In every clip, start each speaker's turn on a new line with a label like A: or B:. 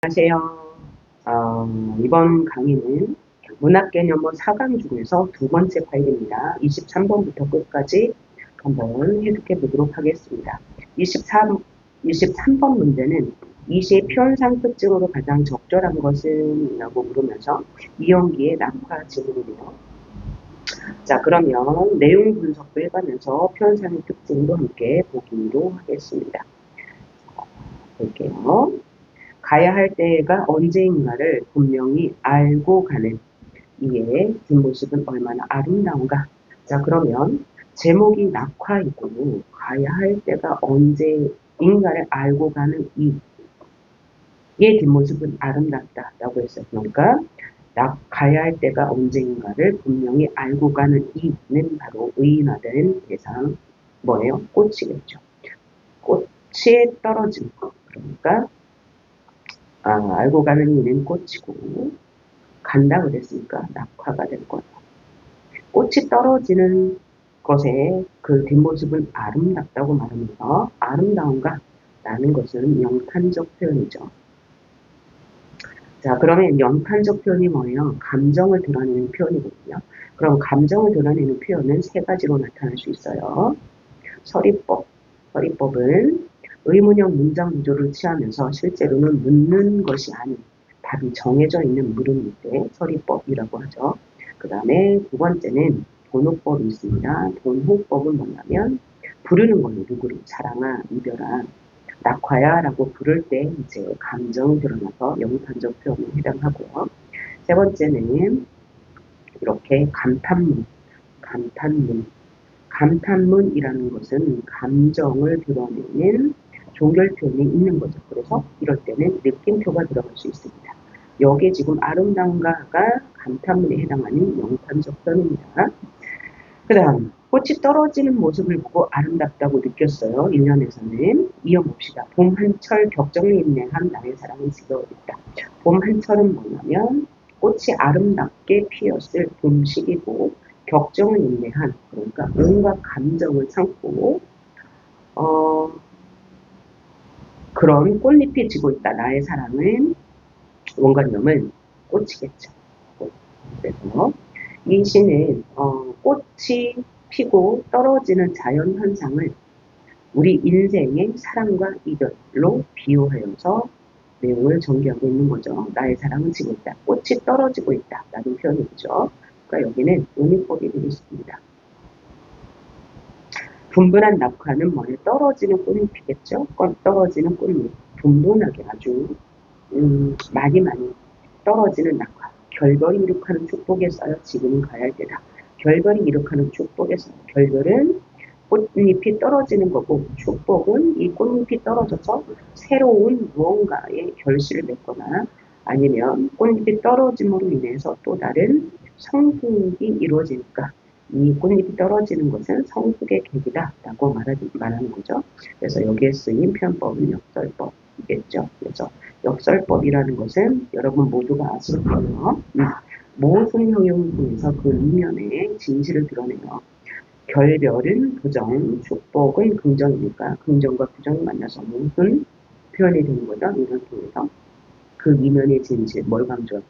A: 안녕하세요. 이번 강의는 문학개념어 4강 중에서 두 번째 파일입니다. 23번부터 끝까지 한번 해석해 보도록 하겠습니다. 23번 문제는 이 시의 표현상 특징으로 가장 적절한 것은? 라고 물으면서 이연기의 낙화 질문이네요. 자, 그러면 내용 분석도 해가면서 표현상의 특징도 함께 보기로 하겠습니다. 볼게요. 가야 할 때가 언제인가를 분명히 알고 가는 이의 뒷모습은 얼마나 아름다운가. 자, 그러면 제목이 낙화이고 가야 할 때가 언제인가를 알고 가는 이의 뒷모습은 아름답다라고 했어요. 그러니까 가야 할 때가 언제인가를 분명히 알고 가는 이는 바로 의인화된 대상 뭐예요? 꽃이겠죠. 꽃이 떨어진 것. 그러니까 알고 가는 이는 꽃이고 간다 그랬으니까 낙화가 될 거예요. 꽃이 떨어지는 것에 그 뒷모습은 아름답다고 말하면서 아름다운가? 라는 것은 영탄적 표현이죠. 자, 그러면 영탄적 표현이 뭐예요? 감정을 드러내는 표현이거든요. 그럼 감정을 드러내는 표현은 세 가지로 나타날 수 있어요. 서리법. 서리법은 의문형 문장 구조를 취하면서 실제로는 묻는 것이 아닌 답이 정해져 있는 물음일 때 서리법이라고 하죠. 그 다음에 두 번째는 돈호법이 있습니다. 돈호법은 뭐냐면 부르는 거예요. 누구를 사랑아, 이별아, 낙화야 라고 부를 때 이제 감정이 드러나서 영탄적 표현에 해당하고요. 세 번째는 이렇게 감탄문이라는 것은 감정을 드러내는 종결 표현이 있는 거죠. 그래서 이럴 때는 느낌표가 들어갈 수 있습니다. 여기에 지금 아름다운가가 감탄문에 해당하는 영탄적 표현입니다. 그 다음 꽃이 떨어지는 모습을 보고 아름답다고 느꼈어요. 1년에서는 이어봅시다. 봄 한철 격정이 인내한 나의 사랑은 지겨워졌다. 봄 한철은 뭐냐면 꽃이 아름답게 피었을 봄 시기고 격정을 인내한 그러니까 온갖 감정을 참고 그런 꽃잎이 지고 있다. 나의 사랑은 원관념은 꽃이겠죠. 그래서 이 시는 꽃이 피고 떨어지는 자연 현상을 우리 인생의 사랑과 이별로 비유하여서 내용을 전개하고 있는 거죠. 나의 사랑은 지고 있다. 꽃이 떨어지고 있다. 라는 표현이죠. 그러니까 여기는 은유법이 되겠습니다. 분분한 낙화는 뭐예요? 떨어지는 꽃잎이겠죠? 떨어지는 꽃잎. 분분하게 아주 많이 떨어지는 낙화. 결별이 이룩하는 축복에서요. 지금은 가야 할 때다. 결별이 이룩하는 축복에서 결별은 꽃잎이 떨어지는 거고 축복은 이 꽃잎이 떨어져서 새로운 무언가의 결실을 맺거나 아니면 꽃잎이 떨어짐으로 인해서 또 다른 성숙이 이루어지니까 이 꽃잎이 떨어지는 것은 성숙의 계기다라고 말하는 거죠. 그래서 여기에 쓰인 표현법은 역설법이겠죠. 그래서 역설법이라는 것은 여러분 모두가 아실 거예요. 모순 형용을 통해서 그 이면의 진실을 드러내요. 결별은 부정, 축복은 긍정이니까 긍정과 부정이 만나서 모순 표현이 되는 거죠. 이걸 통해서 그 이면의 진실, 뭘 강조한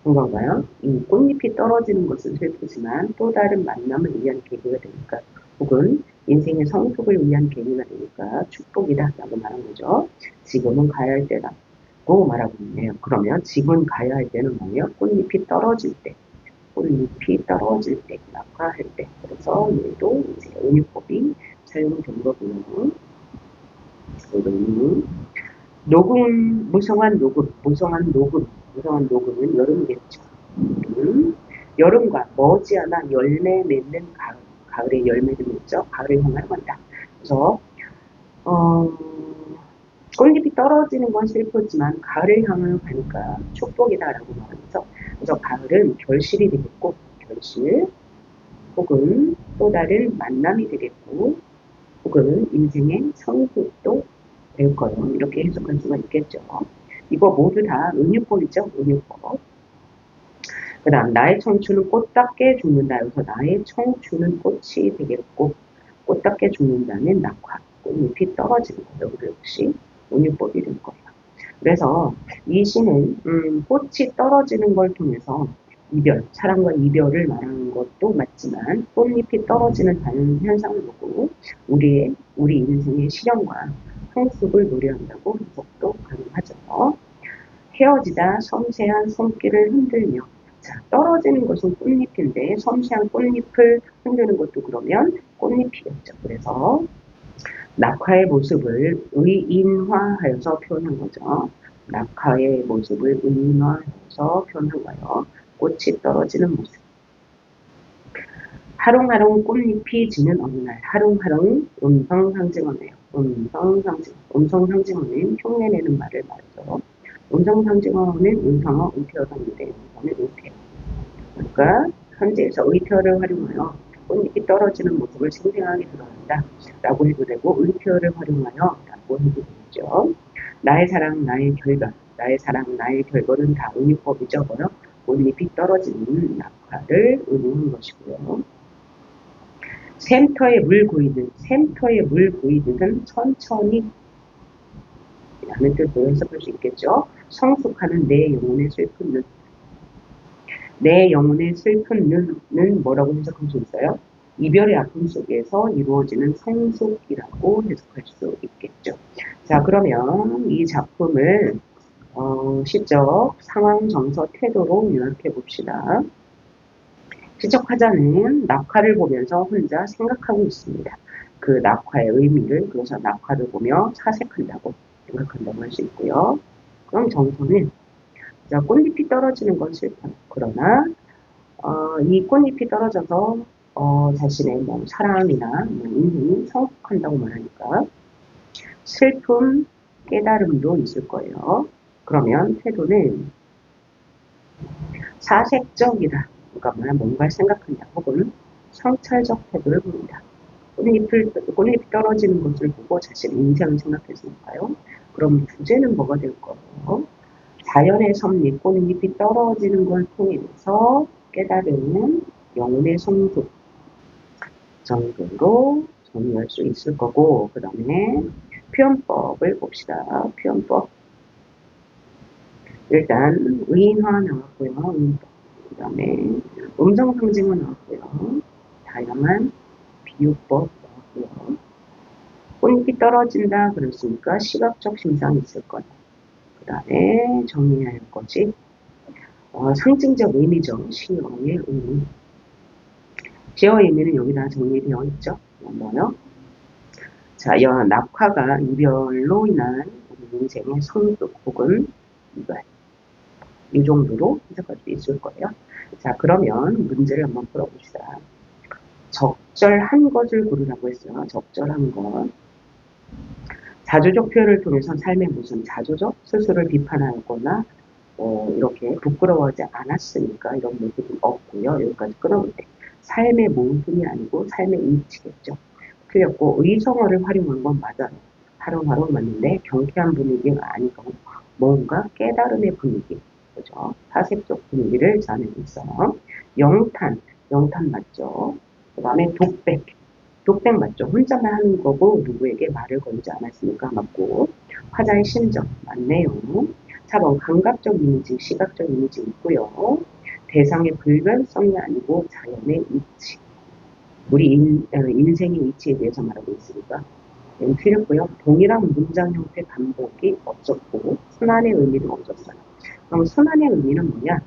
A: 건가요? 이 꽃잎이 떨어지는 것은 슬프지만 또 다른 만남을 위한 계기가 되니까 혹은 인생의 성숙을 위한 계기가 되니까 축복이다라고 말한 거죠. 지금은 가야 할 때다고 말하고 있네요. 그러면 지금 가야 할 때는 뭐예요? 꽃잎이 떨어질 때. 꽃잎이 떨어질 때, 낙화할 때. 그래서 얘도 이제 은유법이 사용된 거고요. 무성한 녹음은 여름이겠죠. 여름과 머지않아 열매 맺는 가을에 열매를 맺죠. 가을을 향하여 간다. 그래서 꽃잎이 떨어지는 건 슬프지만 가을을 향하여 가니까 축복이다라고 말하면서 그래서 가을은 결실이 되겠고 결실 혹은 또 다른 만남이 되겠고 혹은 인생의 성숙도 될 거예요. 이렇게 해석할 수가 있겠죠. 이거 모두 다 은유법이죠. 은유법. 그 다음 나의 청춘은 꽃답게 죽는다. 여기서 나의 청춘은 꽃이 되겠고 꽃답게 죽는다는 낙화. 꽃잎이 떨어지는 거예요. 역시 은유법이 될 거예요. 그래서 이 시는 꽃이 떨어지는 걸 통해서 이별, 사랑과 이별을 말하는 것도 맞지만 꽃잎이 떨어지는 다른 현상을 보고 우리 인생의 실현과 성숙을 노래한다고 해석도 가능하죠. 헤어지다 섬세한 손길을 흔들며 자, 떨어지는 것은 꽃잎인데 섬세한 꽃잎을 흔드는 것도 그러면 꽃잎이겠죠. 그래서 낙화의 모습을 의인화하여서 표현한 거죠. 낙화의 모습을 의인화해서 표현한 거예요. 꽃이 떨어지는 모습. 하롱하롱 꽃잎이 지는 어느 날 하롱하롱 음성상징어네요. 음성상징어는 흉내내는 말을 말하죠. 음성상징어는 음성어, 의태어가 있는데 음성은 의태어. 그러니까 현재에서 의태어를 활용하여 꽃잎이 떨어지는 모습을 생생하게 드러낸다 라고 해도 되고 의태어를 활용하여 라고 해도 되죠. 나의 사랑, 나의 결과, 나의 사랑, 나의 결과는 다 은유법이죠. 꽃잎이 떨어지는 낙화를 의미한 것이고요. 샘터에 물 고이듯은 천천히 라는 뜻으로 해석할 수 있겠죠. 성숙하는 내 영혼의 슬픈 눈. 내 영혼의 슬픈 눈은 뭐라고 해석할 수 있어요? 이별의 아픔 속에서 이루어지는 성숙이라고 해석할 수 있겠죠. 자, 그러면 이 작품을 시적, 상황, 정서, 태도로 요약해 봅시다. 시적 화자는 낙화를 보면서 혼자 생각하고 있습니다. 그 낙화의 의미를 그래서 낙화를 보며 사색한다고 생각한다고 할 수 있고요. 그럼 정서는 자, 꽃잎이 떨어지는 건 슬퍼. 그러나 이 꽃잎이 떨어져서 자신의 뭐 사랑이나 뭐 인생이 성숙한다고 말하니까 슬픔, 깨달음도 있을 거예요. 그러면 태도는 사색적이다. 그러니까 뭔가를 생각한다. 혹은 성찰적 태도를 보인다. 꽃잎이 떨어지는 것을 보고 자신의 인생을 생각했을까요? 그럼 주제는 뭐가 될까요? 자연의 섭리, 꽃잎이 떨어지는 걸 통해서 깨달은 영혼의 성숙 정도로 정리할 수 있을 거고, 그 다음에 표현법을 봅시다. 표현법. 일단 의인화 나왔고요. 의인법. 그 다음에 음성상징어 나왔고요. 다양한 비유법 나왔고요. 꽃잎이 떨어진다 그랬으니까 시각적 심상이 있을 거예요. 그 다음에 정리해야 할 것이 상징적 의미죠. 시어의 의미. 시어의 의미는 여기다 정리되어 있죠. 뭐요? 자, 낙화가 이별로 인한 우리 인생의 성숙 혹은 이별. 이 정도로 해석할 수 있을 거예요. 자, 그러면 문제를 한번 풀어봅시다. 적절한 것을 고르라고 했어요. 적절한 것. 자조적 표현을 통해서 삶의 무슨 자조적 스스로를 비판하거나 이렇게 부끄러워하지 않았으니까 이런 모습은 없고요. 여기까지 끊어볼게요. 삶의 모순이 아니고 삶의 이치겠죠. 틀렸고 의성어를 활용한 건 맞아요. 하루하루 맞는데 경쾌한 분위기가 아니고 뭔가 깨달음의 분위기, 그죠? 사색적 분위기를 나누고 있어요. 영탄 맞죠? 그 다음에 독백 맞죠? 혼자만 하는 거고 누구에게 말을 걸지 않았으니까 맞고 화자의 심정 맞네요. 4번 감각적 이미지, 시각적 이미지 있고요. 대상의 불변성이 아니고 자연의 이치. 우리 인생의 이치에 대해서 말하고 있으니까 틀렸고요. 동일한 문장 형태 반복이 없었고 순환의 의미도 없었어요. 그럼 순환의 의미는 뭐냐?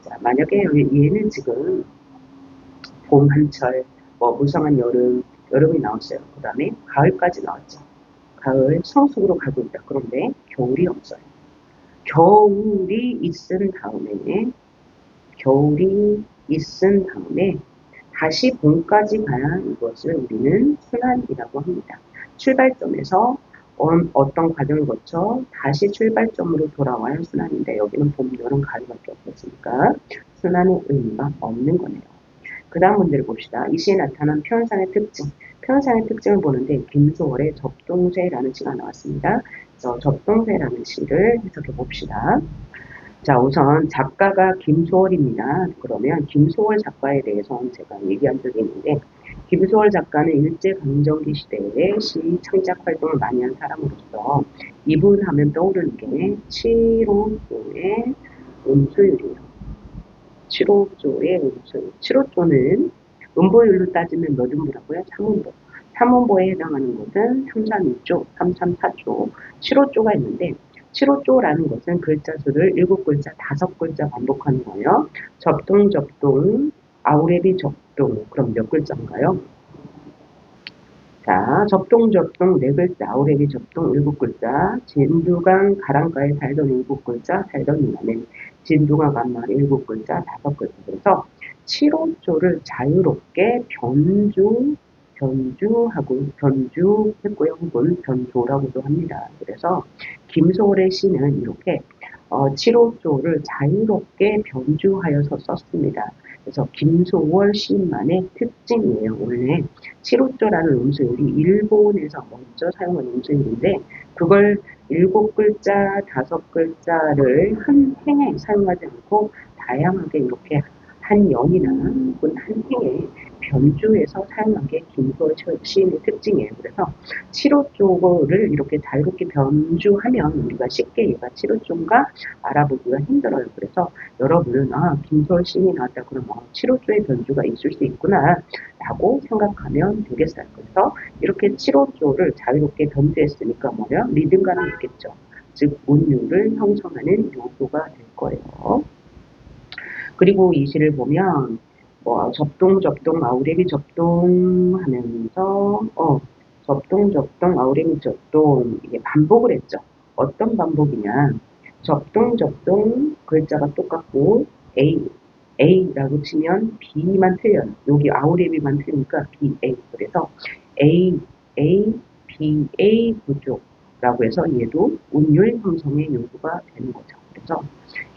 A: 자, 만약에 얘는 지금 봄, 한철, 무성한 여름이 나왔어요. 그 다음에 가을까지 나왔죠. 가을 성숙으로 가고 있다. 그런데 겨울이 없어요. 겨울이 있은 다음에 다시 봄까지 가야 이것을 우리는 순환이라고 합니다. 출발점에서 어떤 과정을 거쳐 다시 출발점으로 돌아와야 순환인데 여기는 봄, 여름, 가을밖에 없었으니까 순환의 의미가 없는 거네요. 그 다음 문제를 봅시다. 이 시에 나타난 표현상의 특징. 표현상의 특징을 보는데 김소월의 접동새라는 시가 나왔습니다. 그래서 접동새라는 시를 해석해 봅시다. 자, 우선 작가가 김소월입니다. 그러면 김소월 작가에 대해서 제가 얘기한 적이 있는데 김소월 작가는 일제강점기 시대에 시 창작 활동을 많이 한 사람으로서 이분 하면 떠오르는 게 7호조의 음수율이에요. 7호조의 음수율. 7호조는 음보율로 따지면 몇 음보라고요? 3음보. 3음보에 해당하는 것은 3, 3, 2조, 3, 3, 4조, 7호조가 있는데 7호조라는 것은 글자 수를 7글자, 5글자 반복하는 거예요. 접동, 접동, 아우레비 접동. 그럼 몇 글자인가요? 자, 접동, 접동, 4글자, 아우레비 접동, 7글자, 진두강, 가랑가에 살던 7글자, 살던 이나는 진두강 간말 7글자, 5글자. 그래서 7호조를 자유롭게 변주했고요. 혹은 변조라고도 합니다. 그래서 김소월의 시는 이렇게 7호조를 자유롭게 변주하여서 썼습니다. 그래서 김소월 시인만의 특징이에요. 원래 7호조라는 음수율이 일본에서 먼저 사용한 음수율인데 그걸 7글자, 5글자를 한 행에 사용하지 않고 다양하게 이렇게 한 영이나 혹은 한 행에 변주해서 사용한 게 김소월 시인의 특징이에요. 그래서 7호조를 이렇게 자유롭게 변주하면 우리가 쉽게 얘가 7호조인가 알아보기가 힘들어요. 그래서 여러분은 김소월 시인이 나왔다 그러면 7호조의 변주가 있을 수 있구나 라고 생각하면 되겠어요. 그래서 이렇게 7호조를 자유롭게 변주했으니까 뭐냐? 리듬감이 있겠죠. 즉 운율을 형성하는 요소가 될 거예요. 그리고 이 시를 보면 접동 접동 아우레비 접동 하면서 접동 아우레비 접동 이게 반복을 했죠. 어떤 반복이냐? 접동 접동 글자가 똑같고 A라고 치면 B만 틀려요. 여기 아우레비만 틀리니까 BA. 그래서 A, BA 구조라고 해서 얘도 운율 형성의 요소가 되는 거죠. 그래서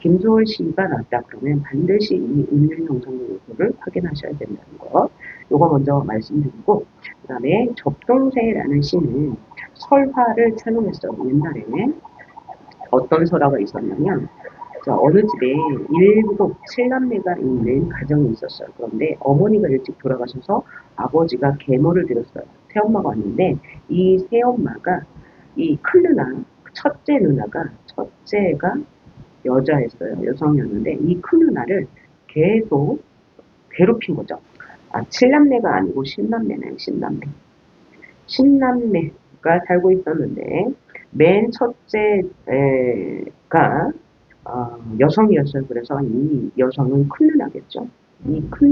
A: 김소월 시가 나왔다 그러면 반드시 이 운율 형성의 요소를 확인하셔야 된다는 거. 요거 먼저 말씀드리고 그 다음에 접동세라는 시는 설화를 찬송했어요. 옛날에 어떤 설화가 있었냐면 어느 집에 7남매가 있는 가정이 있었어요. 그런데 어머니가 일찍 돌아가셔서 아버지가 계모를 드렸어요. 새엄마가 왔는데 이 새엄마가 이 큰 누나, 첫째가 여자였어요. 여성이었는데 이 큰 누나를 계속 괴롭힌 거죠. 7남매가 아니고 10남매네요. 10남매가 살고 있었는데 맨 첫째가 여성이었어요. 그래서 이 여성은 큰 누나겠죠. 이 큰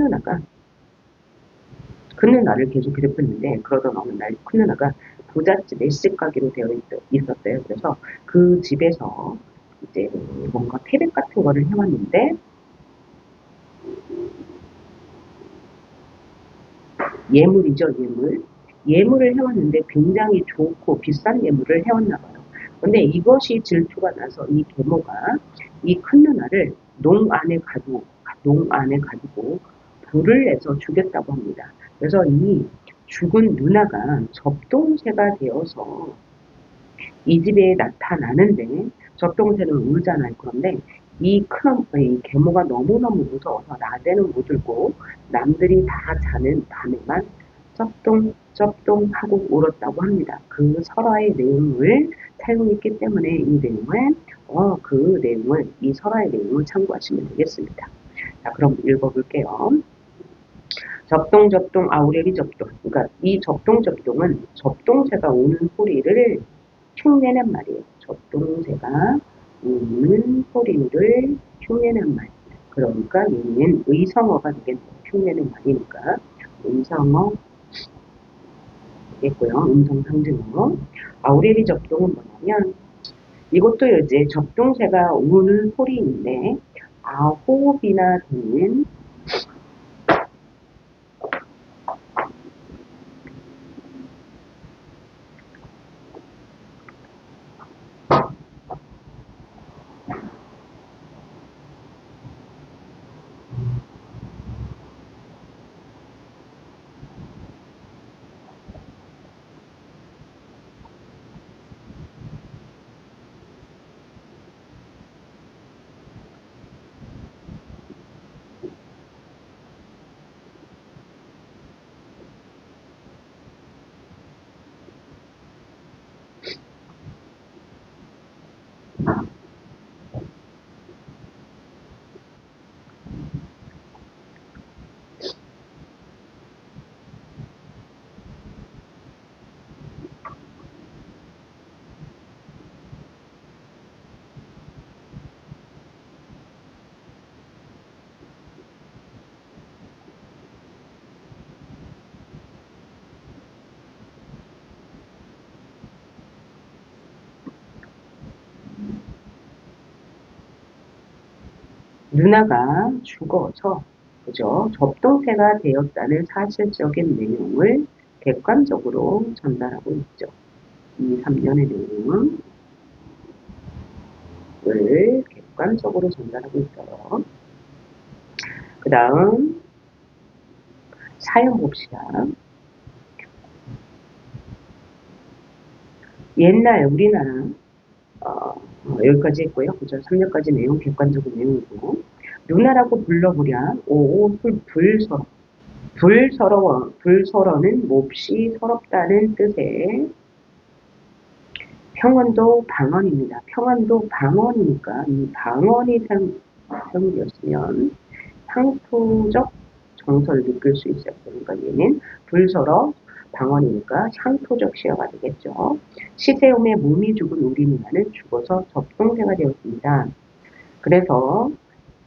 A: 누나를 계속 괴롭혔는데 그러던 어느 날 큰 누나가 부잣집에 시집가기로 되어 있었어요. 그래서 그 집에서 이제 뭔가 태백 같은 거를 해왔는데 예물이죠, 예물. 예물을 해왔는데 굉장히 좋고 비싼 예물을 해왔나 봐요. 근데 이것이 질투가 나서 이 계모가 이 큰 누나를 농 안에 가지고 불을 내서 죽였다고 합니다. 그래서 이 죽은 누나가 접동새가 되어서 이 집에 나타나는데 접동새는 울잖아요. 그런데 이 계모가 너무너무 무서워서 낮에는 못 울고 남들이 다 자는 밤에만 쩝동 하고 울었다고 합니다. 그 설화의 내용을 사용했기 때문에 이 설화의 내용을 참고하시면 되겠습니다. 자, 그럼 읽어볼게요. 접동 아우레리 접동. 그러니까 이 접동은 접동새가 우는 소리를 흉내낸 말이에요. 접동새가 우는 소리를 흉내낸 말. 그러니까 얘는 의성어가 되겠네요. 흉내낸 말이니까 의성어 되겠고요. 음성 상징어. 아우레리 접동은 뭐냐면 이것도 이제 접동새가 우는 소리인데 아호흡이나 되는 누나가 죽어서 그죠? 접동태가 되었다는 사실적인 내용을 객관적으로 전달하고 있죠. 2, 3년의 내용을 객관적으로 전달하고 있어요. 그 다음 사연 봅시다. 옛날 우리나라 여기까지 했고요. 그죠? 3년까지 내용 객관적인 내용이고 누나라고 불러보랴 불서러 불서러는 몹시 서럽다는 뜻의 평언도 방언입니다. 평언도 방언이니까 이 방언이 사용되었으면 향토적 정서를 느낄 수 있어요. 그러니까 얘는 불서러 방언이니까 향토적 시어가 되겠죠. 시세움에 몸이 죽은 우리 누나는 죽어서 접동새가 되었습니다. 그래서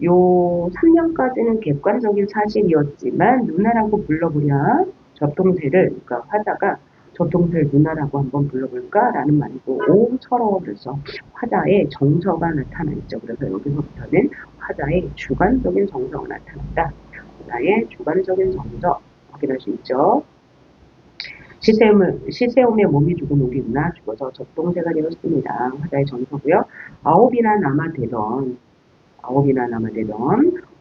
A: 요 3년까지는 객관적인 사실이었지만 누나라고 불러보랴 접동새를 그러니까 화자가 접동새를 누나라고 한번 불러볼까 라는 말이고 오서러워서 화자의 정서가 나타나 있죠. 그래서 여기서부터는 화자의 주관적인 정서가 나타난다. 화자의 주관적인 정서 확인할 수 있죠. 시세움에 몸이 죽은 우리 누나 죽어서 접동새가 되었습니다. 화자의 정서고요. 아홉이나 남아되던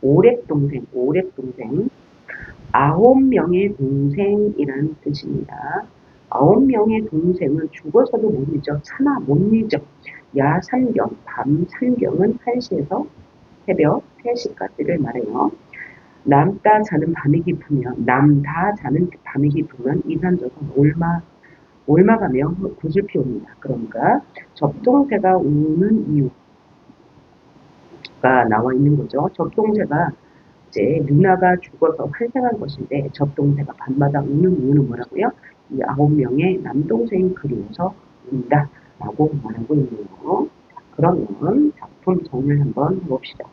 A: 오랩동생, 9명의 동생이라는 뜻입니다. 9명의 동생은 죽어서도 못 잊어, 차마 못 잊어. 야 산경, 밤 산경은 1시에서 새벽 3시까지를 말해요. 남다 자는 밤이 깊으면, 남다 자는 밤이 깊으면 이산저산 올마가며 굿을 피웁니다. 그러니까 접동새가 우는 이유, 가 나와 있는 거죠. 접동새가 이제 누나가 죽어서 환생한 것인데 접동새가 밤마다 우는 이유는 뭐라고요? 이 9명의 남동생이 그리워서 운다 라고 말하고 있네요. 그러면 작품 정리를 한번 해봅시다.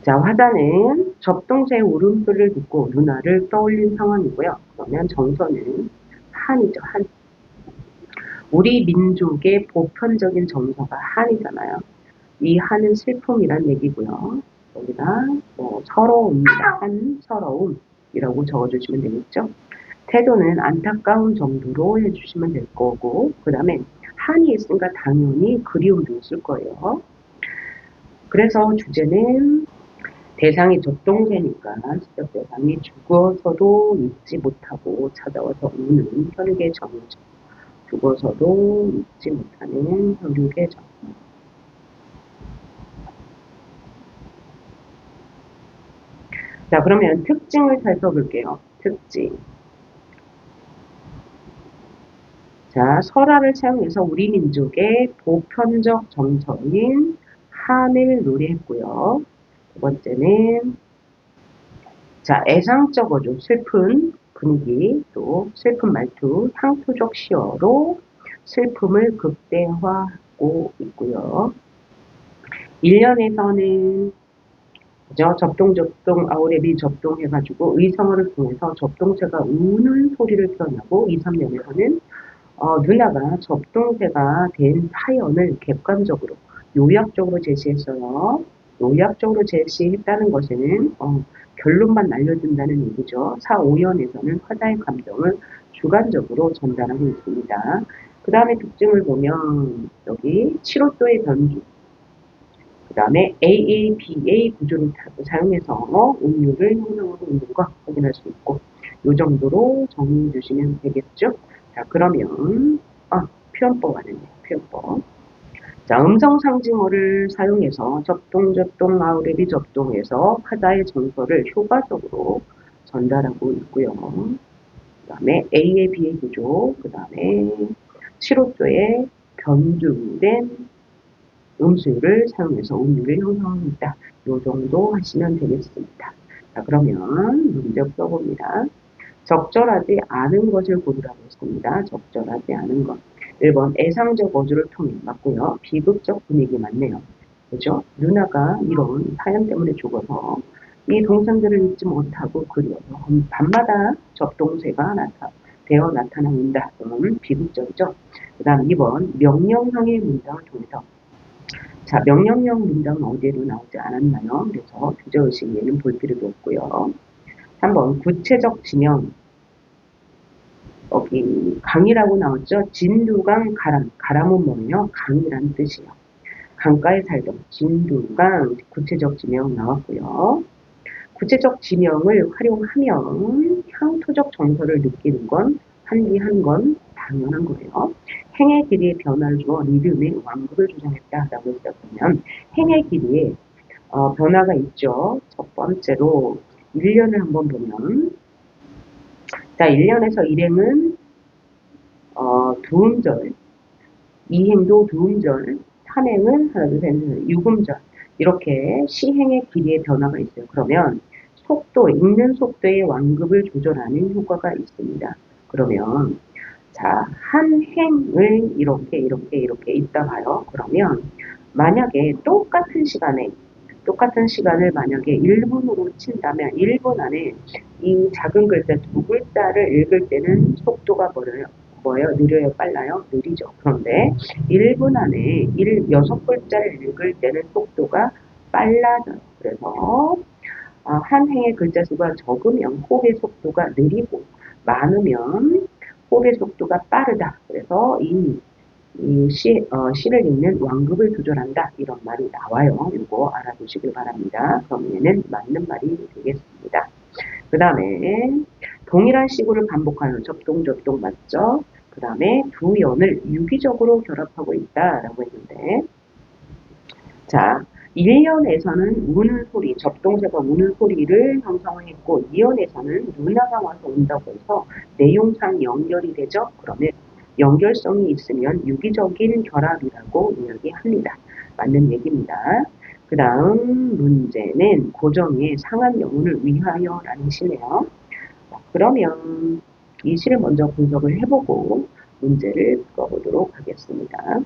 A: 자, 화자는 접동새의 울음소리를 듣고 누나를 떠올린 상황이고요. 그러면 정서는 한이죠. 한. 우리 민족의 보편적인 정서가 한이잖아요. 이 한은 슬픔이란 얘기고요. 여기다 서러움입니다. 한 서러움이라고 적어주시면 되겠죠. 태도는 안타까운 정도로 해주시면 될 거고 그 다음에 한이 있으니까 당연히 그리움도 있을 거예요. 그래서 주제는 대상이 접동새니까 시적 대상이 죽어서도 잊지 못하고 찾아와서 우는 혈육의 정이죠. 죽어서도 잊지 못하는 혈육의 정. 자, 그러면 특징을 살펴볼게요. 특징. 자, 설화를 사용해서 우리 민족의 보편적 정서인 한을 노래했고요. 두 번째는 자, 애상적 어조, 슬픈 분위기, 또 슬픈 말투, 향토적 시어로 슬픔을 극대화하고 있고요. 1년에서는 그죠? 접동, 아우레비 접동해가지고 의성어를 통해서 접동새가 우는 소리를 표현하고 2, 3년에서는 누나가 접동새가 된 사연을 객관적으로 요약적으로 제시했어요. 요약적으로 제시했다는 것에는 결론만 날려준다는 얘기죠. 4, 5년에서는 화자의 감정을 주관적으로 전달하고 있습니다. 그 다음에 특징을 보면 여기 7호도의 변주, 그 다음에 AABA 구조를 사용해서 음률을 형성하고 있는 거 확인할 수 있고 이 정도로 정리해 주시면 되겠죠. 자, 그러면 표현법 하는데 표현법. 자, 음성 상징어를 사용해서 접동, 아우레비 접동해서 화자의 정서를 효과적으로 전달하고 있고요. 그 다음에 A의 B의 구조, 그 다음에 7호조의 변주된 음수를 사용해서 음률을 형성합니다. 이 정도 하시면 되겠습니다. 자, 그러면 문제 풀어봅니다. 적절하지 않은 것을 고르라고 했습니다. 적절하지 않은 것. 1번 애상적 어조를 통해 맞고요. 비극적 분위기 맞네요. 그죠? 누나가 이런 사연 때문에 죽어서 이 동생들을 잊지 못하고 그리워서 밤마다 접동새가 되어 나타납니다. 비극적이죠. 그 다음 2번 명령형의 문장을 통해서 자, 명령형 문장은 어디에도 나오지 않았나요? 그래서 주저의식 얘는 볼 필요도 없고요. 3번 구체적 지명. 여기 강이라고 나왔죠? 진두강 가람. 가람은 뭐예요? 강이란 뜻이에요. 강가에 살던 진두강 구체적 지명 나왔고요. 구체적 지명을 활용하면 향토적 정서를 느끼는 건 한디한 건 당연한 거예요. 행의 길이의 변화를 주어 리듬의 완급을 조정했다라고 했으면 행의 길이에 변화가 있죠. 첫 번째로 1년을 한번 보면 자 1년에서 일행은 두음절, 이행도 두음절, 삼행은 하나 둘셋 유금절 이렇게 시행의 길이의 변화가 있어요. 그러면 속도, 읽는 속도의 완급을 조절하는 효과가 있습니다. 그러면 자, 한 행을 이렇게 있다 봐요. 그러면 만약에 똑같은 시간을 만약에 1분으로 친다면 1분 안에 이 작은 글자 두 글자를 읽을 때는 속도가 뭐예요? 느려요? 빨라요? 느리죠. 그런데 1분 안에 6글자를 읽을 때는 속도가 빨라져요. 그래서 한 행의 글자 수가 적으면 호흡의 속도가 느리고 많으면 호흡의 속도가 빠르다. 그래서 시를 읽는 완급을 조절한다. 이런 말이 나와요. 이거 알아두시길 바랍니다. 그럼 얘는 맞는 말이 되겠습니다. 그 다음에 동일한 시구를 반복하는 접동 맞죠? 그 다음에 두 연을 유기적으로 결합하고 있다라고 했는데 자, 1년에서는 우는 소리, 접동사가 우는 소리를 형성했고 2년에서는 누나가 와서 온다고 해서 내용상 연결이 되죠. 그러면 연결성이 있으면 유기적인 결합이라고 이야기합니다. 맞는 얘기입니다. 그 다음 문제는 고정의 상한 영혼을 위하여라는 시네요. 그러면 이 시를 먼저 분석을 해보고 문제를 풀어보도록 하겠습니다.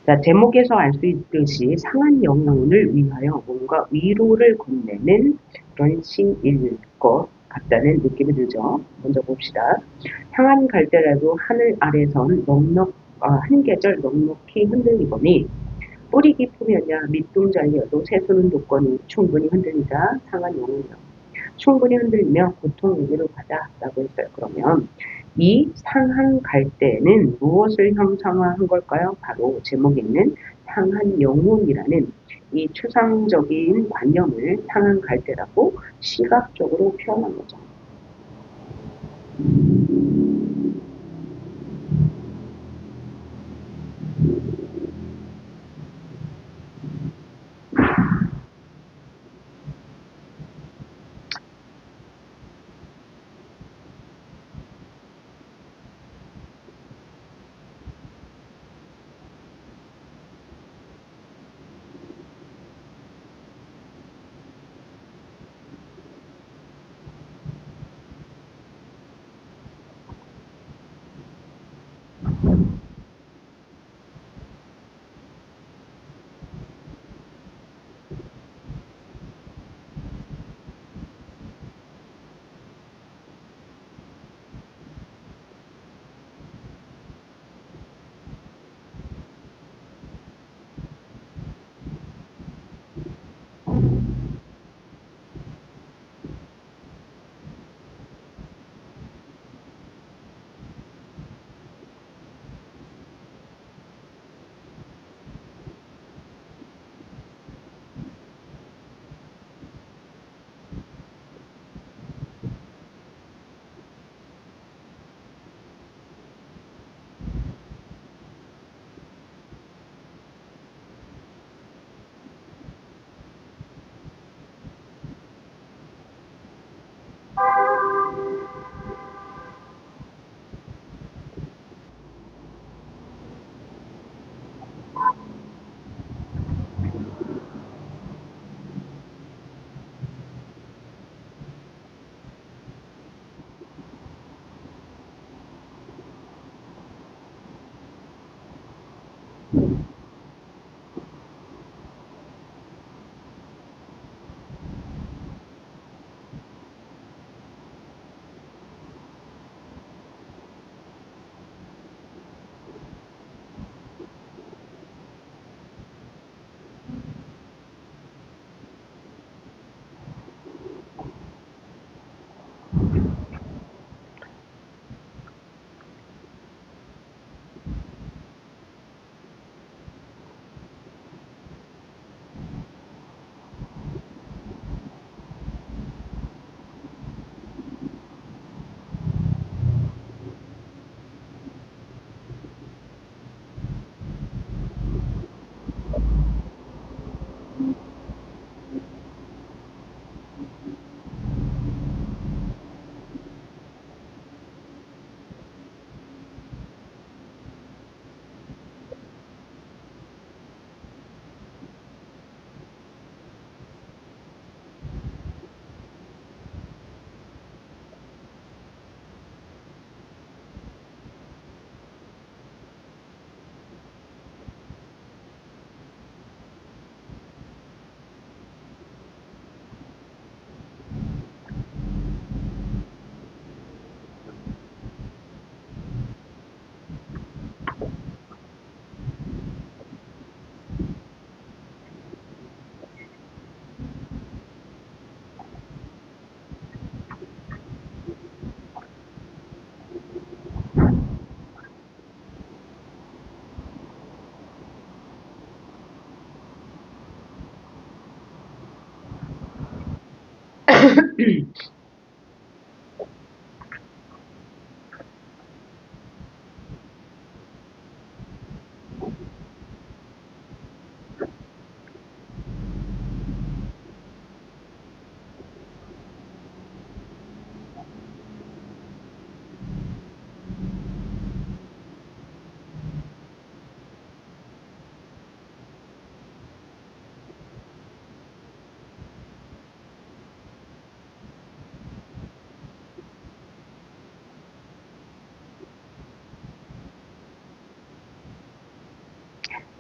A: 자, 제목에서 알 수 있듯이 상한 영혼을 위하여 뭔가 위로를 건네는 그런 시일 것 같다는 느낌이 들죠. 먼저 봅시다. 향한 갈대라도 하늘 아래선 한 계절 넉넉히 흔들리거니 뿌리 깊으면야 밑둥 잘려도 새수는 돋거니 충분히 흔들리자 상한 영혼이요. 충분히 흔들리며 고통에게로 가자라고 했어요. 그러면 이 상한 갈대는 무엇을 형상화한 걸까요? 바로 제목에 있는 상한 영혼이라는 이 추상적인 관념을 상한 갈대라고 시각적으로 표현한 거죠.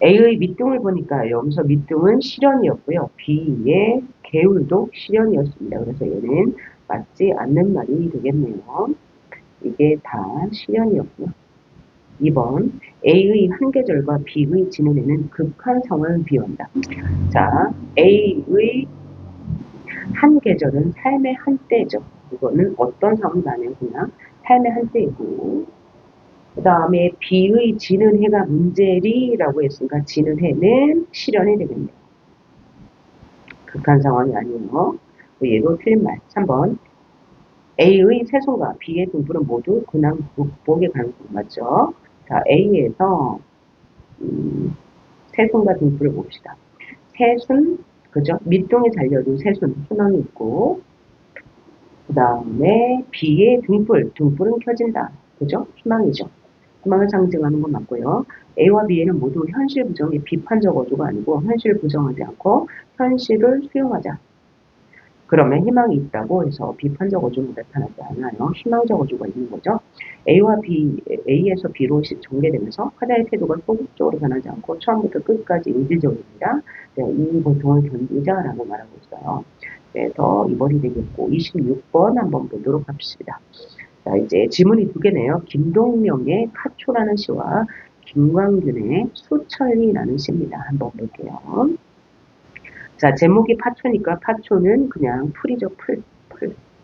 A: A의 밑둥을 보니까 여기서 밑둥은 실현이었고요. B의 개울도 실현이었습니다. 그래서 얘는 맞지 않는 말이 되겠네요. 이게 다 실현이었고요. 2번 A의 한 계절과 B의 지문에는 극한 상황을 비유한다. 자, A의 한 계절은 삶의 한때죠. 이거는 어떤 상황이 나면 그냥 삶의 한때이고, 그 다음에 B의 지는 해가 문제리라고 했으니까 지는 해는 실현이 되겠네요. 극한 상황이 아니에요. 얘도 틀린 말. 3번 A의 세손과 B의 등불은 모두 근황 극복의 가능성 맞죠? 자, A에서 세손과 등불을 봅시다. 세손, 그죠? 밑동에 잘려도 세손, 순항이 있고, 그 다음에 B의 등불은 켜진다. 그죠? 희망이죠. 희망을 상징하는 건 맞고요. A와 B에는 모두 현실 부정의 비판적 어조가 아니고 현실을 부정하지 않고 현실을 수용하자. 그러면 희망이 있다고 해서 비판적 어조는 나타나지 않아요. 희망적 어조가 있는 거죠. A에서 B로 전개되면서 화자의 태도가 소극적으로 변하지 않고 처음부터 끝까지 인질적입니다. 네, 이 고통을 견디자라고 말하고 있어요. 그래서 2번이 되겠고 26번 한번 보도록 합시다. 자, 이제 지문이 두 개네요. 김동명의 파초라는 시와 김광균의 수천리라는 시입니다. 한번 볼게요. 자, 제목이 파초니까 파초는 그냥 풀이죠, 풀.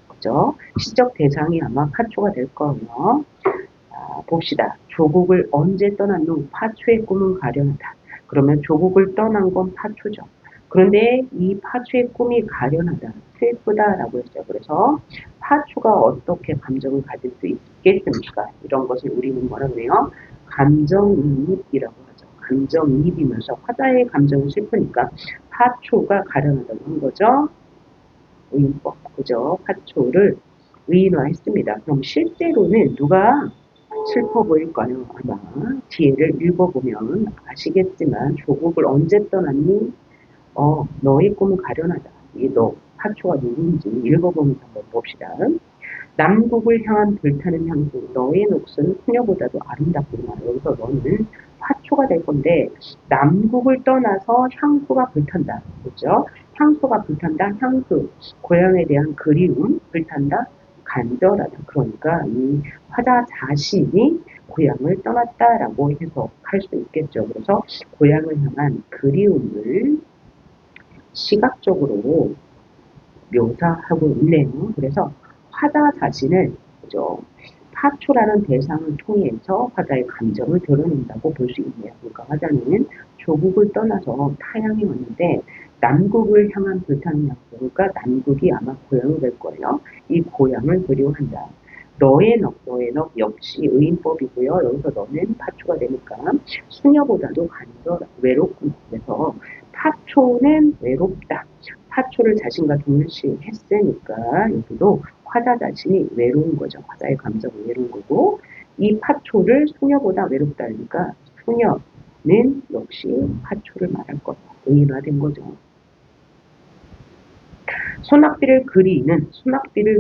A: 그죠? 시적 대상이 아마 파초가 될 거예요. 자, 봅시다. 조국을 언제 떠난 후 파초의 꿈은 가련하다. 그러면 조국을 떠난 건 파초죠. 그런데 이 파초의 꿈이 가련하다, 슬프다라고 했죠. 그래서 파초가 어떻게 감정을 가질 수 있겠습니까? 이런 것을 우리는 뭐라 그래요? 감정이입이라고 하죠. 감정이입이면서 화자의 감정이 슬프니까 파초가 가련하다고 한 거죠. 의인법, 그죠? 파초를 의인화했습니다. 그럼 실제로는 누가 슬퍼 보일까요? 아마 뒤에를 읽어보면 아시겠지만 조국을 언제 떠났니? 너의 꿈은 가련하다. 이 너, 파초가 누군지 읽어보면서 한번 봅시다. 남국을 향한 불타는 향수, 너의 녹슨 소녀보다도 아름답구나. 여기서 너는 화초가 될 건데 남국을 떠나서 향수가 불탄다. 그렇죠? 향수가 불탄다. 향수, 고향에 대한 그리움, 불탄다. 간절하다. 그러니까 이 화자 자신이 고향을 떠났다라고 해석할 수 있겠죠. 그래서 고향을 향한 그리움을 시각적으로 묘사하고 있네요. 그래서 화자 자신을 그죠? 파초라는 대상을 통해서 화자의 감정을 드러낸다고 볼 수 있네요. 그러니까 화자는 조국을 떠나서 타향에 왔는데 남국을 향한 불타는 양수, 그러니까 남국이 아마 고향이 될 거예요. 이 고향을 그리워한다. 너의 넋 역시 의인법이고요. 여기서 너는 파초가 되니까 수녀보다도 외롭구나. 그래서 파초는 외롭다. 파초를 자신과 동일시 했으니까 여기도 화자 자신이 외로운 거죠. 화자의 감정이 외로운 거고 이 파초를 수녀보다 외롭다니까 수녀는 역시 파초를 말할 거다. 의인화된 거죠. 소낙비를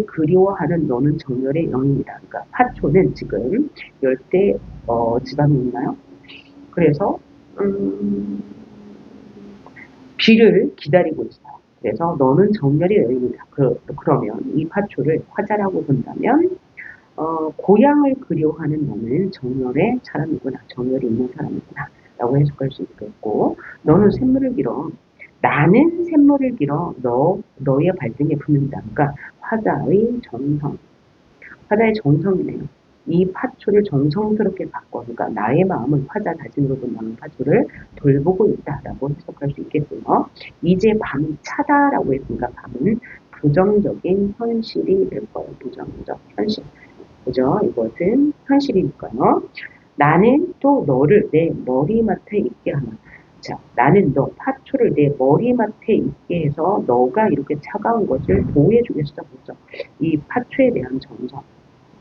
A: 그리워하는 너는 정열의 영입니다. 그러니까 파초는 지금 열대 지방이 있나요? 그래서 비를 기다리고 있어요. 그래서 너는 정열의 여인이다. 그러면 이 파초를 화자라고 본다면 고향을 그리워하는 너는 정열의 사람이구나. 정열이 있는 사람이구나. 라고 해석할 수 있겠고 너는 샘물을 길어. 나는 샘물을 길어. 너의 발등에 붙는다. 그러니까 화자의 정성. 화자의 정성이네요. 이 파초를 정성스럽게 바꿔, 그러니까 나의 마음을 화자 자신으로 본다는 파초를 돌보고 있다라고 해석할 수 있겠고요. 이제 밤이 차다라고 했으니까 밤은 부정적인 현실이 될 거예요. 부정적 현실. 그죠? 이것은 현실이니까요. 나는 또 너를 내 머리맡에 있게 하마. 자, 나는 너 파초를 내 머리맡에 있게 해서 너가 이렇게 차가운 것을 보호해주겠어. 그죠? 이 파초에 대한 정성.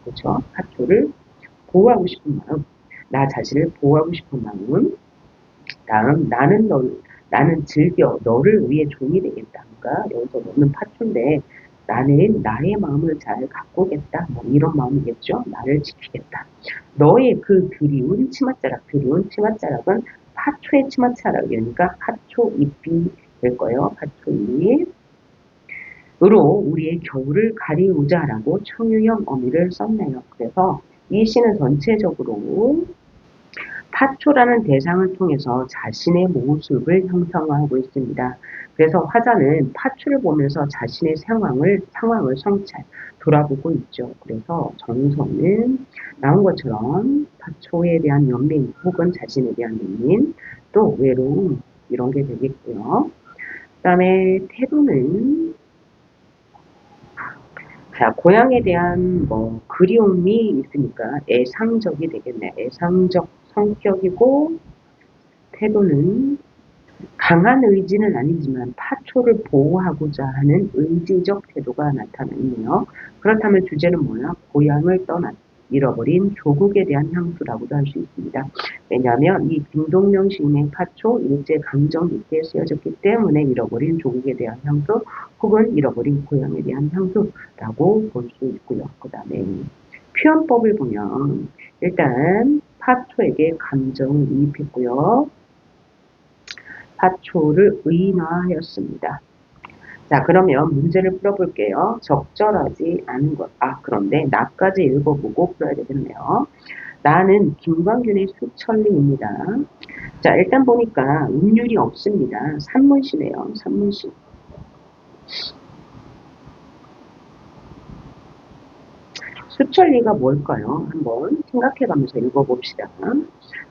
A: 그죠? 파초를 보호하고 싶은 마음. 나 자신을 보호하고 싶은 마음. 다음, 나는 즐겨 너를 위해 종이 되겠다. 그러니까 여기서 너는 파초인데 나는 나의 마음을 잘 가꾸겠다. 뭐 이런 마음이겠죠. 나를 지키겠다. 너의 그 드리운 치맛자락은 파초의 치맛자락이니까 파초 잎이 될 거예요. 파초 잎. 으로 우리의 겨울을 가리우자라고 청유형 어미를 썼네요. 그래서 이 시는 전체적으로 파초라는 대상을 통해서 자신의 모습을 형성하고 있습니다. 그래서 화자는 파초를 보면서 자신의 상황을 성찰, 돌아보고 있죠. 그래서 정서는 나온 것처럼 파초에 대한 연민 혹은 자신에 대한 연민, 또 외로움 이런 게 되겠고요. 그 다음에 태도는 자, 고향에 대한 뭐 그리움이 있으니까 애상적이 되겠네. 애상적 성격이고 태도는 강한 의지는 아니지만 파초를 보호하고자 하는 의지적 태도가 나타나네요. 그렇다면 주제는 뭐야? 고향을 떠난 잃어버린 조국에 대한 향수라고도 할 수 있습니다. 왜냐하면 이 김동명 시인의 파초 일제 감정 깊게 쓰여졌기 때문에 잃어버린 조국에 대한 향수 혹은 잃어버린 고향에 대한 향수라고 볼 수 있고요. 그 다음에 표현법을 보면 일단 파초에게 감정을 이입했고요. 파초를 의인화하였습니다. 자, 그러면 문제를 풀어볼게요. 적절하지 않은 것. 그런데 나까지 읽어보고 풀어야 되겠네요. 나는 김광균의 수천리입니다. 자, 일단 보니까 운율이 없습니다. 산문시네요. 산문시. 수천리가 뭘까요? 한번 생각해가면서 읽어봅시다.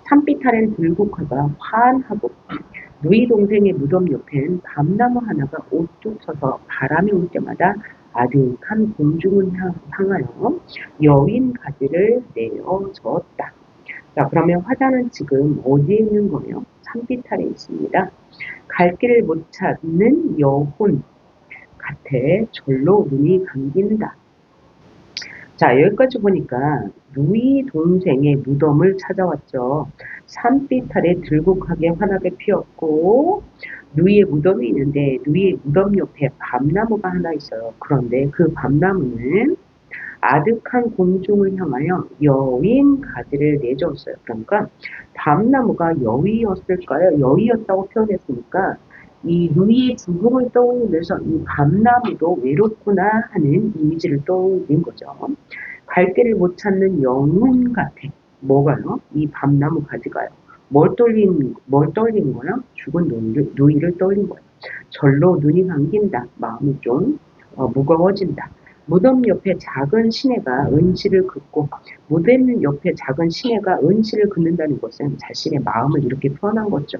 A: 산빛 아래는 들국화가 환하고 누이 동생의 무덤 옆엔 밤나무 하나가 우뚝 서서 바람이 올 때마다 아득한 공중을 향하여 여윈 가지를 내어줬다. 자, 그러면 화자는 지금 어디에 있는 거예요? 산빛 아래 있습니다. 갈 길을 못 찾는 여혼 같아 절로 눈이 감긴다. 자, 여기까지 보니까 누이 동생의 무덤을 찾아왔죠. 산빛 아래 들국하게 환하게 피었고 누이의 무덤이 있는데 누이의 무덤 옆에 밤나무가 하나 있어요. 그런데 그 밤나무는 아득한 공중을 향하여 여윈 가지를 내줬어요. 그러니까 밤나무가 여위였을까요? 여위였다고 표현했으니까 이 누이의 죽음을 떠올리면서 이 밤나무도 외롭구나 하는 이미지를 떠올린 거죠. 갈 길을 못 찾는 영혼 같아. 뭐가요? 이 밤나무 가지가요. 뭘 떠올린 거야? 죽은 누이를 떠올린 거예요. 절로 눈이 감긴다. 마음이 좀 무거워진다. 무덤 옆에 작은 시내가 은실을 긋고 무덤 옆에 작은 시내가 은실을 긋는다는 것은 자신의 마음을 이렇게 표현한 거죠.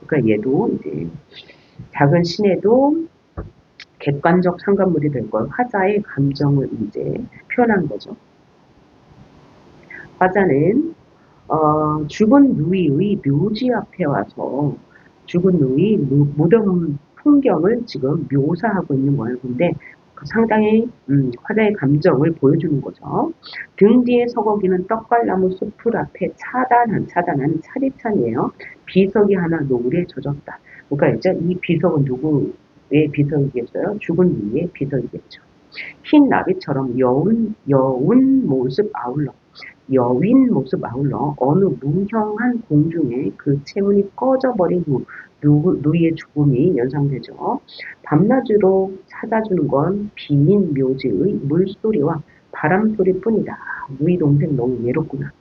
A: 그러니까 얘도 이제 작은 시내도 객관적 상관물이 될 걸 화자의 감정을 이제 표현한 거죠. 화자는 죽은 누이의 묘지 앞에 와서 죽은 누이 무덤 풍경을 지금 묘사하고 있는 거예요. 근데 상당히 화자의 감정을 보여주는 거죠. 등 뒤에 서거기는 떡갈나무 숲을 앞에 차단한 차디찬이에요. 비석이 하나 노을에 젖었다. 그러니까 이제 이 비석은 누구의 비석이겠어요? 죽은 누이의 비석이겠죠. 흰 나비처럼 여운 모습 아울러 여윈 모습 아울러 어느 무형한 공중에 그 체문이 꺼져버린 후 누이의 죽음이 연상되죠. 밤낮으로 찾아주는 건 빈 묘지의 물소리와 바람소리뿐이다. 누이 동생 너무 외롭구나.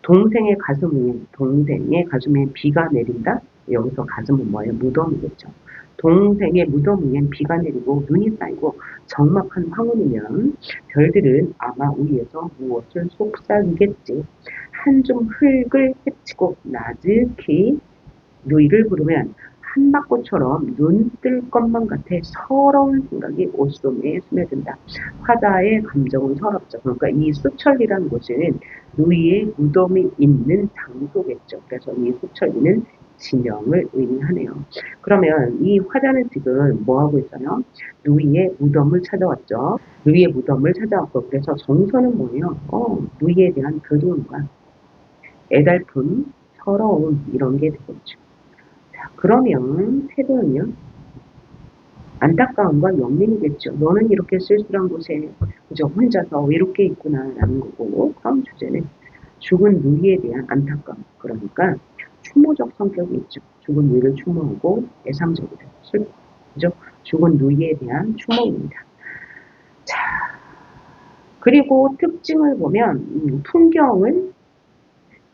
A: 동생의 가슴에 비가 내린다. 여기서 가슴은 뭐예요? 무덤이겠죠. 동생의 무덤 위엔 비가 내리고 눈이 쌓이고 적막한 황혼이면 별들은 아마 위에서 무엇을 속삭이겠지. 한 줌 흙을 헤치고 나즈키 누이를 부르면 한박꽃처럼 눈 뜰 것만 같아 서러운 생각이 옷소매에 스며든다. 화자의 감정은 서럽죠. 그러니까 이 수천리라는 곳은 누이의 무덤이 있는 장소겠죠. 그래서 이 수천리는 진영을 의미하네요. 그러면 이 화자는 지금 뭐 하고 있어요? 누이의 무덤을 찾아왔죠. 누이의 무덤을 찾아왔고, 그래서 정서는 뭐예요? 누이에 대한 그리움과 애달픔, 서러움 이런 게 되겠죠. 자, 그러면 태도는요? 안타까움과 연민이겠죠. 너는 이렇게 쓸쓸한 곳에 그저 혼자서 외롭게 있구나라는 거고, 다음 주제는 죽은 누이에 대한 안타까움. 그러니까 추모적 성격이 있죠. 죽은 누이를 추모하고 애상적이다. 슬퍼. 그죠? 죽은 누이에 대한 추모입니다. 자, 그리고 특징을 보면 풍경을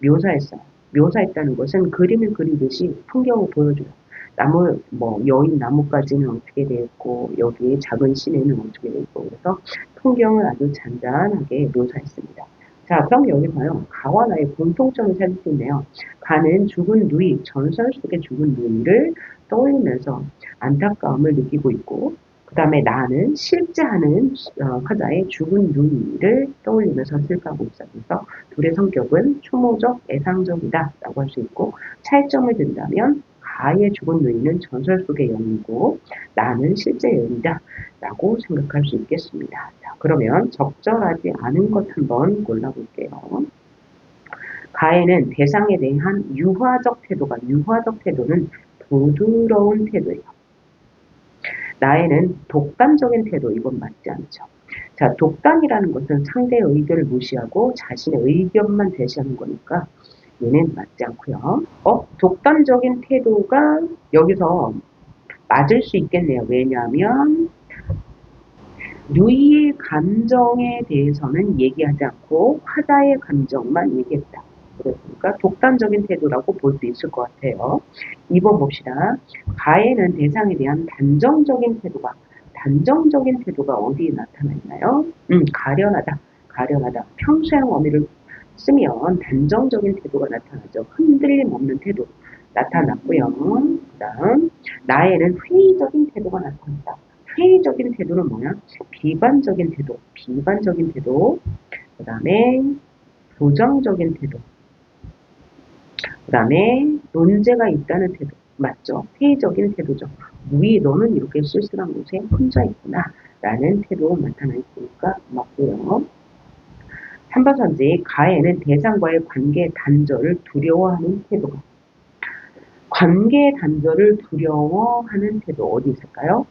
A: 묘사했어요. 묘사했다는 것은 그림을 그리듯이 풍경을 보여줘요. 나무, 여인 나무까지는 어떻게 되어 있고, 여기 작은 시내는 어떻게 되어 있고, 그래서 풍경을 아주 잔잔하게 묘사했습니다. 자, 그럼 여기 봐요. 가와 나의 공통점을 찾을 수 있네요. 가는 죽은 누이, 전설 속의 죽은 누이를 떠올리면서 안타까움을 느끼고 있고, 그 다음에 나는 실제 하는 화자의 죽은 누이를 떠올리면서 슬퍼하고 있어요. 그래서 둘의 성격은 추모적, 애상적이다 라고 할 수 있고, 차이점을 든다면 가의 죽은 누이는 전설 속의 여인이고 나는 실제 여인이다 라고 생각할 수 있겠습니다. 자, 그러면 적절하지 않은 것 한번 골라볼게요. 가에는 대상에 대한 유화적 태도는 부드러운 태도예요. 나에는 독단적인 태도, 이건 맞지 않죠. 자, 독단이라는 것은 상대의 의견을 무시하고 자신의 의견만 제시하는 거니까 얘는 맞지 않고요. 독단적인 태도가 여기서 맞을 수 있겠네요. 왜냐하면 누이의 감정에 대해서는 얘기하지 않고 화자의 감정만 얘기했다. 그러니까 독단적인 태도라고 볼 수 있을 것 같아요. 2번 봅시다. 가에는 대상에 대한 단정적인 태도가 어디에 나타나 있나요? 가련하다. 평소형 어미를 쓰면 단정적인 태도가 나타나죠. 흔들림 없는 태도 나타났고요. 그 다음 나에는 회의적인 태도가 나타난다. 회의적인 태도는 뭐야? 비관적인 태도. 그 다음에 부정적인 태도. 그 다음에 논제가 있다는 태도. 맞죠? 회의적인 태도죠. 너는 이렇게 쓸쓸한 곳에 혼자 있구나. 라는 태도가 나타나 있으니까 맞고요. 3번 선지, 가에는 대상과의 관계 단절을 두려워하는 태도가. 관계 단절을 두려워하는 태도 어디 있을까요?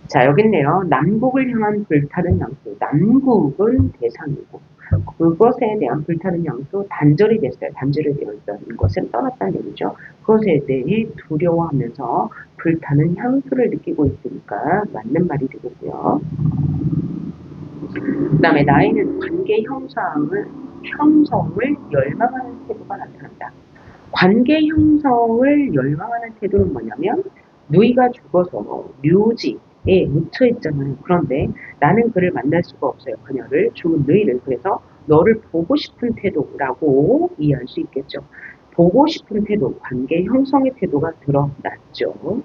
A: 자, 여기 있네요. 남국을 향한 불타는 양수. 남국은 대상이고, 그것에 대한 불타는 양수 단절이 됐어요. 단절이 되었다는 것은 떠났다는 얘기죠. 그것에 대해 두려워하면서 불타는 향수를 느끼고 있으니까 맞는 말이 되겠고요. 그 다음에 나이는 관계 형성을 열망하는 태도가 나타난다. 관계 형성을 열망하는 태도는 뭐냐면 누이가 죽어서 묘지에 묻혀 있잖아요. 그런데 나는 그를 만날 수가 없어요. 그녀를 죽은 누이를. 그래서 너를 보고 싶은 태도라고 이해할 수 있겠죠. 보고 싶은 태도, 관계 형성의 태도가 드러났죠.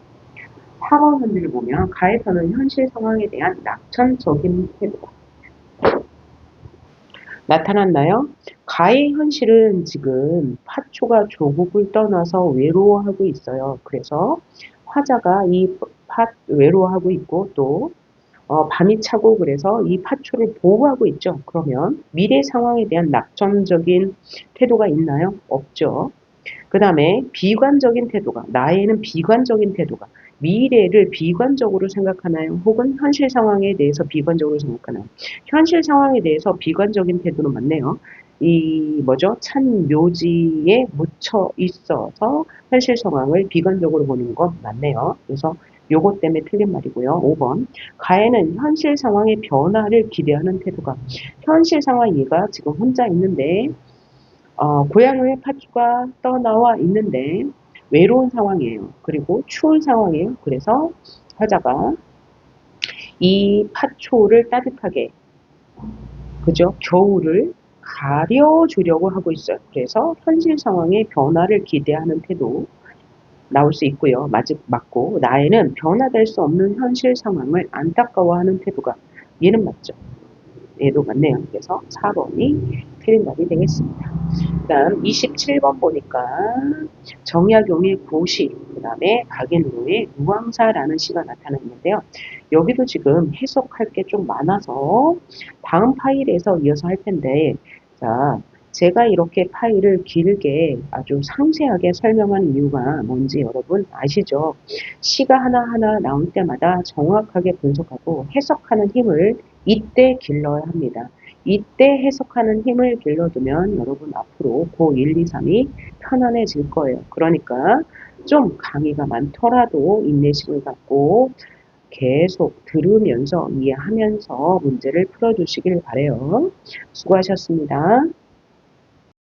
A: 4번 문제를 보면 가에서는 현실 상황에 대한 낙천적인 태도가 나타났나요? 가의 현실은 지금 파초가 조국을 떠나서 외로워하고 있어요. 그래서 화자가 외로워하고 있고 또 밤이 차고 그래서 이 파초를 보호하고 있죠. 그러면 미래 상황에 대한 낙천적인 태도가 있나요? 없죠. 그 다음에 비관적인 태도가, 나에는 비관적인 태도가, 미래를 비관적으로 생각하나요? 혹은 현실 상황에 대해서 비관적으로 생각하나요? 현실 상황에 대해서 비관적인 태도는 맞네요. 찬 묘지에 묻혀 있어서 현실 상황을 비관적으로 보는 건 맞네요. 그래서 요것 때문에 틀린 말이고요. 5번. 가에는 현실 상황의 변화를 기대하는 태도가, 현실 상황 얘가 지금 혼자 있는데 고향의 파주가 떠나와 있는데 외로운 상황이에요. 그리고 추운 상황이에요. 그래서 화자가 이 파초를 따뜻하게, 그죠? 겨울을 가려주려고 하고 있어요. 그래서 현실 상황의 변화를 기대하는 태도. 나올 수 있고요. 맞고 나에는 변화될 수 없는 현실 상황을 안타까워하는 태도가 얘는 맞죠. 얘도 맞네요. 그래서 4번이 틀린 답이 되겠습니다. 그 다음 27번 보니까 정약용의 고시, 그 다음에 박앤루의 무왕사라는 시가 나타나 있는데요. 여기도 지금 해석할 게 좀 많아서 다음 파일에서 이어서 할 텐데, 자, 제가 이렇게 파일을 길게 아주 상세하게 설명한 이유가 뭔지 여러분 아시죠? 시가 하나하나 나올 때마다 정확하게 분석하고 해석하는 힘을 이때 길러야 합니다. 이때 해석하는 힘을 길러두면 여러분 앞으로 고 1, 2, 3이 편안해질 거예요. 그러니까 좀 강의가 많더라도 인내심을 갖고 계속 들으면서 이해하면서 문제를 풀어주시길 바래요. 수고하셨습니다.